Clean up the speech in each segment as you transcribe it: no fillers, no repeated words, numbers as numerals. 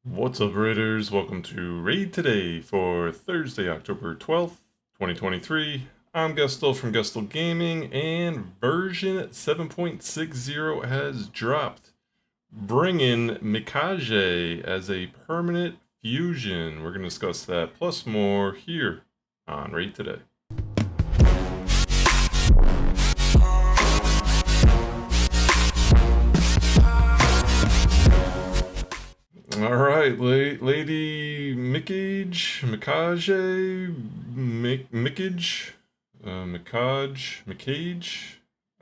What's up, Raiders? Welcome to Raid Today for Thursday, October 12th, 2023. I'm Gestel from Gestel Gaming, and version 7.60 has dropped, bringing Mikage as a permanent fusion. We're going to discuss that plus more here on Raid Today. All right, Lady Mikage.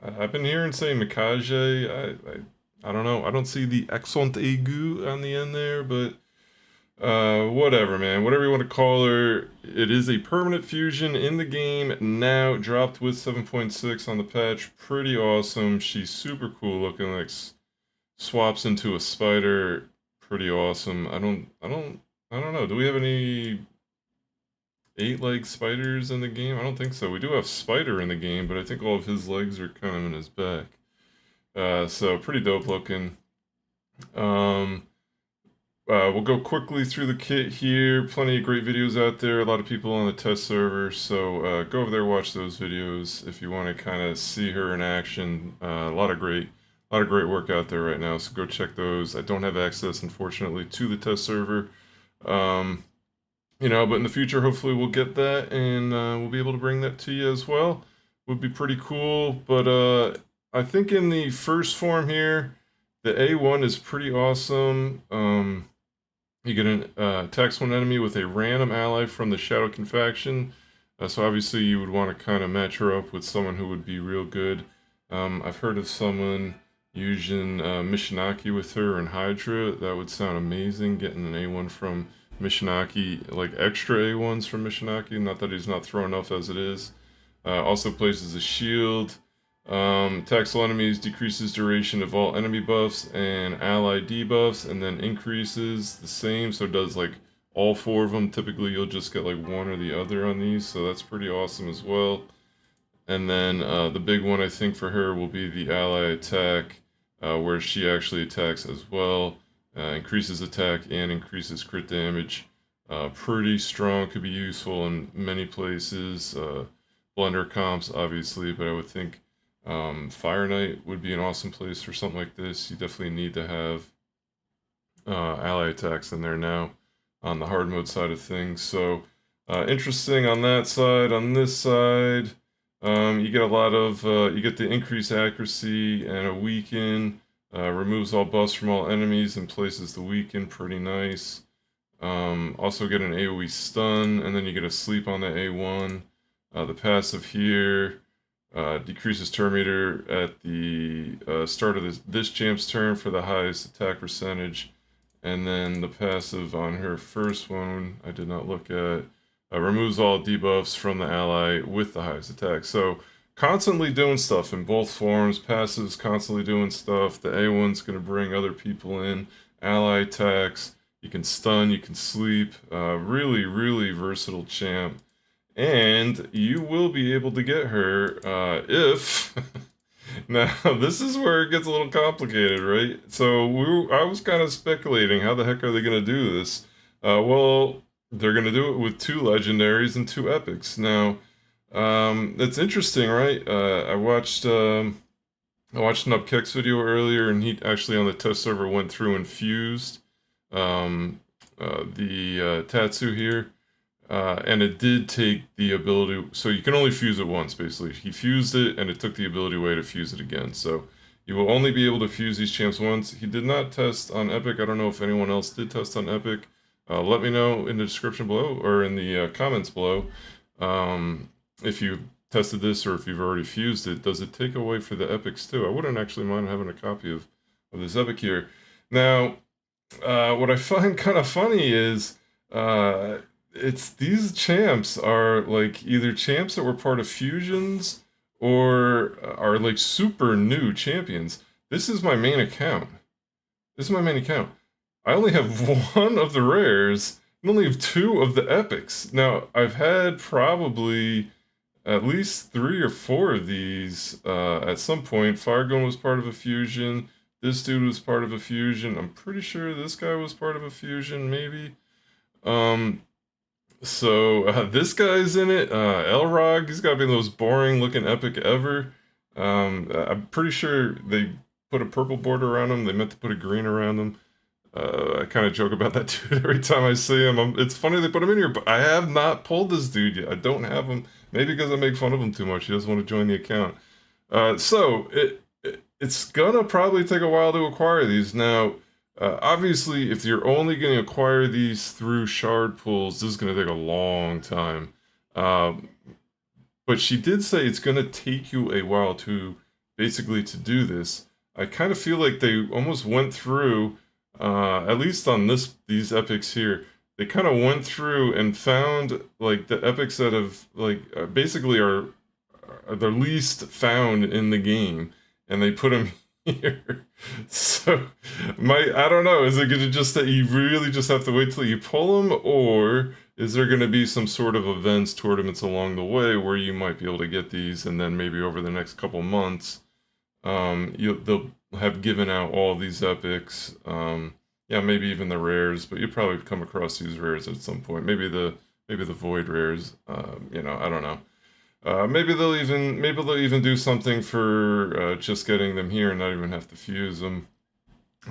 I've been hearing say Mikage. I don't know. I don't see the accent aigu on the end there, but whatever, man. Whatever you want to call her, it is a permanent fusion in the game now, dropped with 7.6 on the patch. Pretty awesome. She's super cool looking, like swaps into a spider. Pretty awesome. I don't know. Do we have any 8-leg spiders in the game? I don't think so. We do have Spider in the game, but I think all of his legs are kind of in his back. So pretty dope looking. We'll go quickly through the kit here. Plenty of great videos out there. A lot of people on the test server. So go over there, watch those videos if you want to kind of see her in action. A lot of great work out there right now, so go check those. I don't have access, unfortunately, to the test server. But in the future, hopefully we'll get that, and we'll be able to bring that to you as well. Would be pretty cool, but I think in the first form here, the A1 is pretty awesome. You get an attacks one enemy with a random ally from the Shadowkin faction. So obviously you would want to kind of match her up with someone who would be real good. I've heard of someone using Mishinaki with her and Hydra. That would sound amazing, getting an A1 from Mishinaki, like extra A1s from Mishinaki, not that he's not throwing enough as it is. Also plays as a shield. Attacks all enemies, decreases duration of all enemy buffs and ally debuffs, and then increases the same, so it does like all 4 of them. Typically you'll just get like one or the other on these, so that's pretty awesome as well. And then the big one I think for her will be the ally attack, where she actually attacks as well, increases attack and increases crit damage. Pretty strong, could be useful in many places. Blender comps, obviously, but I would think Fire Knight would be an awesome place for something like this. You definitely need to have ally attacks in there now on the hard mode side of things. So interesting on that side. On this side, you get a lot of, you get the increased accuracy and a weaken, removes all buffs from all enemies and places the weaken, pretty nice. Also get an AoE stun, and then you get a sleep on the A1. The passive here decreases turn meter at the start of this champ's turn for the highest attack percentage. And then the passive on her first one, I did not look at, removes all debuffs from the ally with the highest attack. So constantly doing stuff in both forms. Passives constantly doing stuff. The A1's going to bring other people in. Ally attacks. You can stun, you can sleep. Really, really versatile champ. And you will be able to get her if... Now, this is where it gets a little complicated, right? So I was kind of speculating, how the heck are they going to do this? Well, they're going to do it with 2 legendaries and 2 epics. Now, it's interesting, right? I watched an Upkex video earlier, and he actually on the test server went through and fused the Tatsu here. And it did take the ability, so you can only fuse it once, basically. He fused it, and it took the ability away to fuse it again. So you will only be able to fuse these champs once. He did not test on Epic. I don't know if anyone else did test on Epic. Let me know in the description below, or in the comments below, if you tested this, or if you've already fused it. Does it take away for the Epics too? I wouldn't actually mind having a copy of this Epic here. Now, what I find kind of funny is... it's these champs are like either champs that were part of fusions or are like super new champions. This is my main account. I only have 1 of the rares and only have 2 of the epics. Now, I've had probably at least 3 or 4 of these at some point. Firegun was part of a fusion. This dude was part of a fusion. I'm pretty sure this guy was part of a fusion, maybe. This guy's in it. Elrog, he's got to be the most boring looking epic ever. I'm pretty sure they put a purple border around him. They meant to put a green around him. I kind of joke about that dude every time I see him. It's funny they put him in here, but I have not pulled this dude yet. I don't have him. Maybe because I make fun of him too much. He doesn't want to join the account. It's gonna probably take a while to acquire these. Now, obviously, if you're only going to acquire these through shard pulls, this is going to take a long time. But she did say it's going to take you a while to basically to do this. I kind of feel like they almost went through, at least on these epics here, they kind of went through and found like the epics that have basically are the least found in the game, and they put them here. So I don't know, is it gonna just that you really just have to wait till you pull them, or is there gonna be some sort of events, tournaments along the way where you might be able to get these, and then maybe over the next couple months they'll have given out all these epics, yeah, maybe even the rares, but you'll probably come across these rares at some point, maybe the void rares, I don't know. Maybe they'll even do something for just getting them here and not even have to fuse them.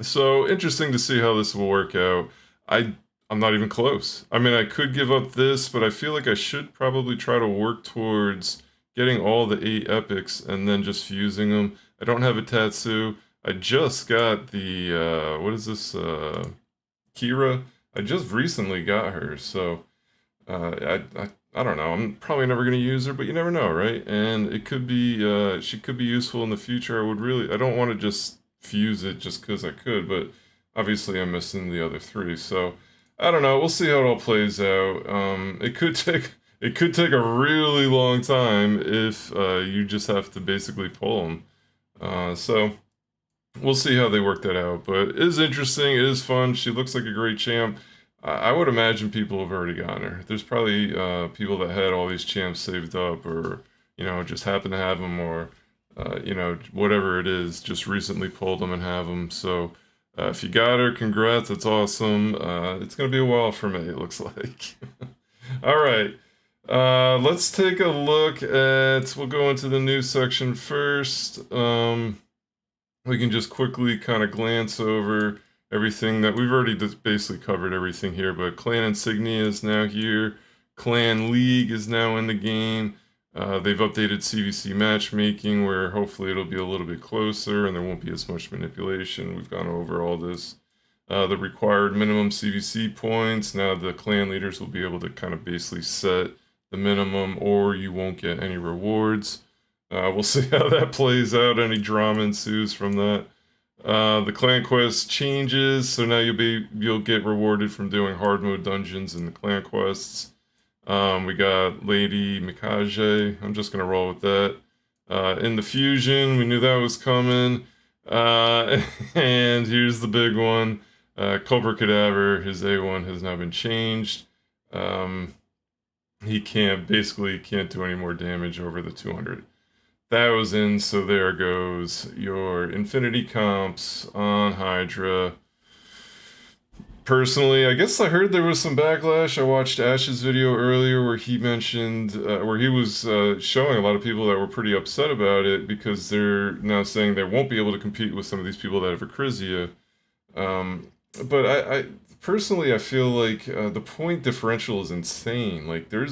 So interesting to see how this will work out. I'm not even close. I mean, I could give up this, but I feel like I should probably try to work towards getting all the 8 epics and then just fusing them. I don't have a Tatsu. I just got the what is this? Kira. I just recently got her, so I don't know. I'm probably never going to use her, but you never know, right? And it could be, she could be useful in the future. I don't want to just fuse it just because I could, but obviously I'm missing the other 3. So I don't know. We'll see how it all plays out. It could take a really long time if you just have to basically pull them. So we'll see how they work that out. But it is interesting. It is fun. She looks like a great champ. I would imagine people have already gotten her. There's probably people that had all these champs saved up, or just happen to have them, or whatever it is, just recently pulled them and have them. So if you got her, congrats, that's awesome. It's gonna be a while for me, it looks like. All right, let's take a look at. We'll go into the news section first. We can just quickly kind of glance over everything that we've already just basically covered everything here, but Clan Insignia is now here. Clan League is now in the game. They've updated CVC matchmaking, where hopefully it'll be a little bit closer and there won't be as much manipulation. We've gone over all this. The required minimum CVC points. Now the clan leaders will be able to kind of basically set the minimum, or you won't get any rewards. We'll see how that plays out. Any drama ensues from that. The clan quest changes, so now you'll get rewarded from doing hard mode dungeons in the clan quests. We got Lady Mikage. I'm just gonna roll with that. In the fusion, we knew that was coming. And here's the big one. Cobra Cadaver, his A1 has now been changed. He can't do any more damage over the 200. That was in, so there goes your Infinity comps on Hydra. Personally, I guess I heard there was some backlash. I watched Ash's video earlier where he mentioned, where he was showing a lot of people that were pretty upset about it because they're now saying they won't be able to compete with some of these people that have Acrizia. But I personally, I feel like the point differential is insane. Like, there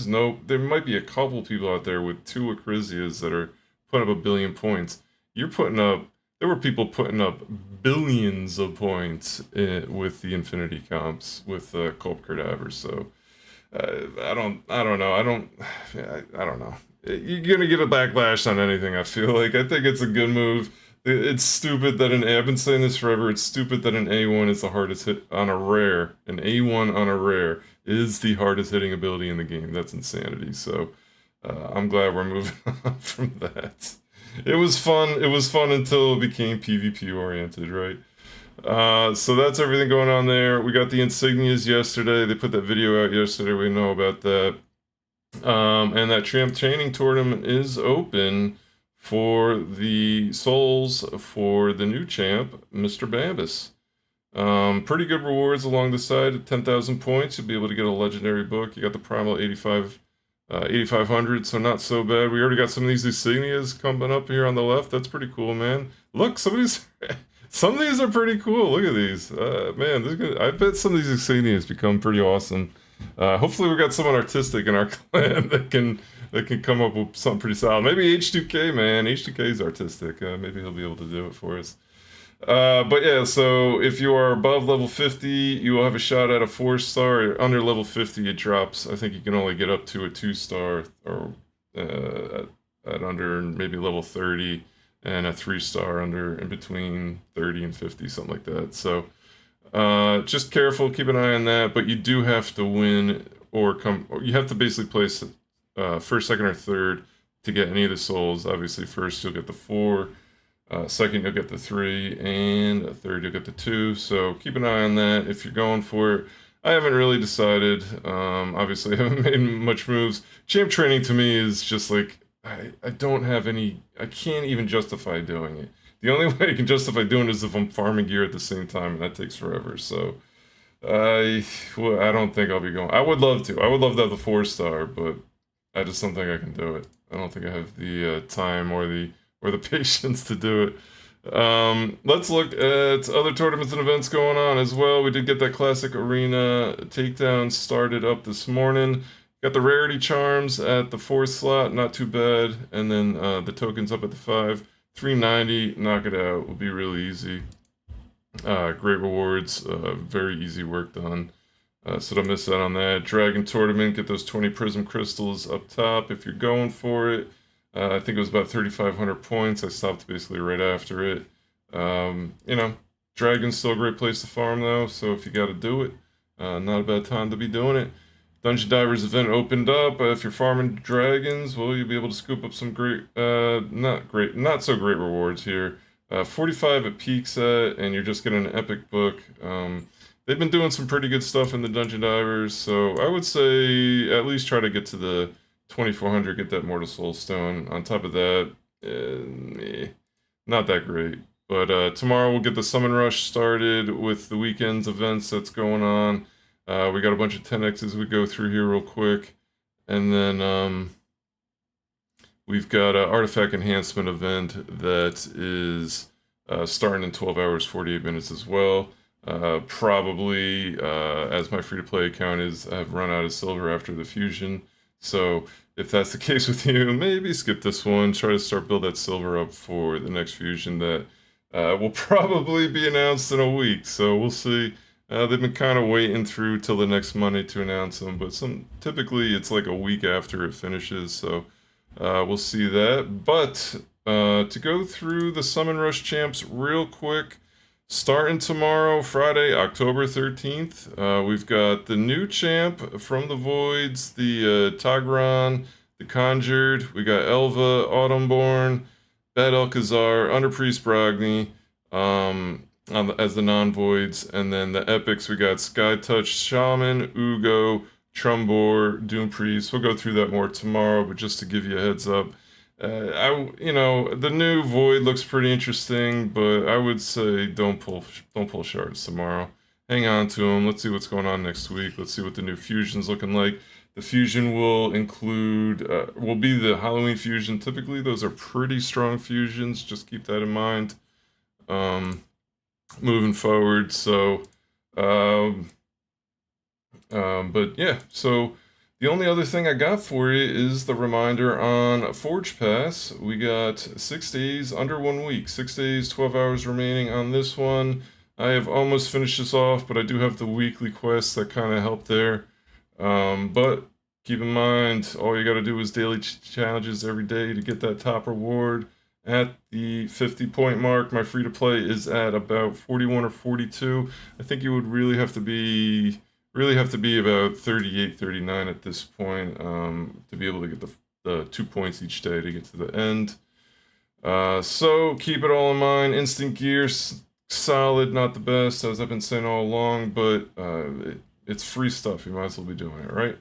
might be a couple people out there with 2 Acrizias that are putting up 1 billion points. There were people putting up billions of points with the Infinity comps with Culp Cadaver. So I don't know. You're gonna get a backlash on anything. I feel like I think it's a good move. It's stupid that I've been saying this forever. It's stupid that an A1 is the hardest hit on a rare. An A1 on a rare is the hardest hitting ability in the game. That's insanity. So I'm glad we're moving on from that. It was fun. It was fun until it became PvP oriented, right? So that's everything going on there. We got the insignias yesterday. They put that video out yesterday. We know about that. And that champ training tournament is open for the souls for the new champ, Mr. Bambus. Pretty good rewards along the side. At 10,000 points, you'll be able to get a legendary book. You got the primal 8,500, so not so bad. We already got some of these insignias coming up here on the left. That's pretty cool, man. Look, some of these are pretty cool. Look at these. Man, I bet some of these insignias become pretty awesome. Hopefully we got someone artistic in our clan that can come up with something pretty solid. Maybe H2K, man. H2K is artistic. Maybe he'll be able to do it for us. But yeah, so if you are above level 50, you will have a shot at a 4-star. Under level 50, it drops. I think you can only get up to a 2-star, or at under maybe level 30, and a 3-star under in between 30 and 50, something like that. So just careful, keep an eye on that. But you do have to win or you have to basically place first, second, or third to get any of the souls. Obviously, first you'll get the 4. Second, you'll get the 3, and third, you'll get the 2. So keep an eye on that if you're going for it. I haven't really decided. Obviously, I haven't made much moves. Champ training to me is just like, I don't have any, I can't even justify doing it. The only way I can justify doing it is if I'm farming gear at the same time, and that takes forever. So I don't think I'll be going. I would love to. I would love to have the 4-star, but I just don't think I can do it. I don't think I have the time or the patience to do it. Let's look at other tournaments and events going on as well. We did get that classic arena takedown started up this morning. Got the rarity charms at the 4th slot, not too bad. And then the tokens up at the 5. 390, knock it out, will be really easy. Great rewards, very easy work done. So don't miss out on that. Dragon tournament, get those 20 prism crystals up top if you're going for it. I think it was about 3,500 points. I stopped basically right after it. Dragon's still a great place to farm though, so if you got to do it, not a bad time to be doing it. Dungeon Divers event opened up. If you're farming dragons, well, you'll be able to scoop up some not so great rewards here. 45 at peaks at, and you're just getting an epic book. They've been doing some pretty good stuff in the Dungeon Divers, so I would say at least try to get to the 2,400, get that Mortal Soul Stone. On top of that, not that great. But tomorrow we'll get the Summon Rush started with the weekend's events that's going on. We got a bunch of 10x's we go through here real quick. And then we've got an Artifact Enhancement event that is starting in 12 hours, 48 minutes as well. Probably, as my free-to-play account is, I've run out of silver after the fusion. So if that's the case with you, maybe skip this one. Try to start build that silver up for the next fusion that will probably be announced in a week. So we'll see. They've been kind of waiting through till the next Monday to announce them, but typically it's like a week after it finishes. So we'll see that. But to go through the Summon Rush champs real quick. Starting tomorrow, Friday, October 13th, we've got the new champ from the Voids, the Tagron, the Conjured. We got Elva, Autumnborn, Bad Alcazar, Underpriest Bragni as the non-Voids. And then the Epics, we got Skytouch Shaman, Ugo, Trumbor, Doom Priest. We'll go through that more tomorrow, but just to give you a heads up. The new Void looks pretty interesting, but I would say don't pull shards tomorrow. Hang on to them. Let's see what's going on next week. Let's see what the new fusion's looking like. The fusion will include, will be the Halloween fusion. Typically, those are pretty strong fusions. Just keep that in mind. Moving forward. So, but yeah. So. The only other thing I got for you is the reminder on Forge Pass. We got 6 days, under 1 week. 6 days, 12 hours remaining on this one. I have almost finished this off, but I do have the weekly quests that kind of help there. But keep in mind, all you got to do is daily challenges every day to get that top reward. At the 50-point mark, my free-to-play is at about 41 or 42. I think you would really have to be about 38, 39 at this point to be able to get the 2 points each day to get to the end. So keep it all in mind. Instant gear, solid, not the best, as I've been saying all along, but it's free stuff. You might as well be doing it, right?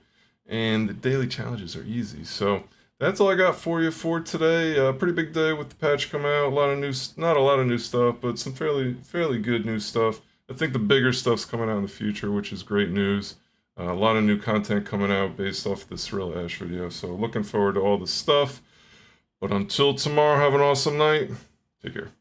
And the daily challenges are easy. So that's all I got for you for today. Pretty big day with the patch coming out. A lot of new, not a lot of new stuff, but some fairly good new stuff. I think the bigger stuff's coming out in the future, which is great news. A lot of new content coming out based off the Skrilla Ash video. So looking forward to all the stuff. But until tomorrow, have an awesome night. Take care.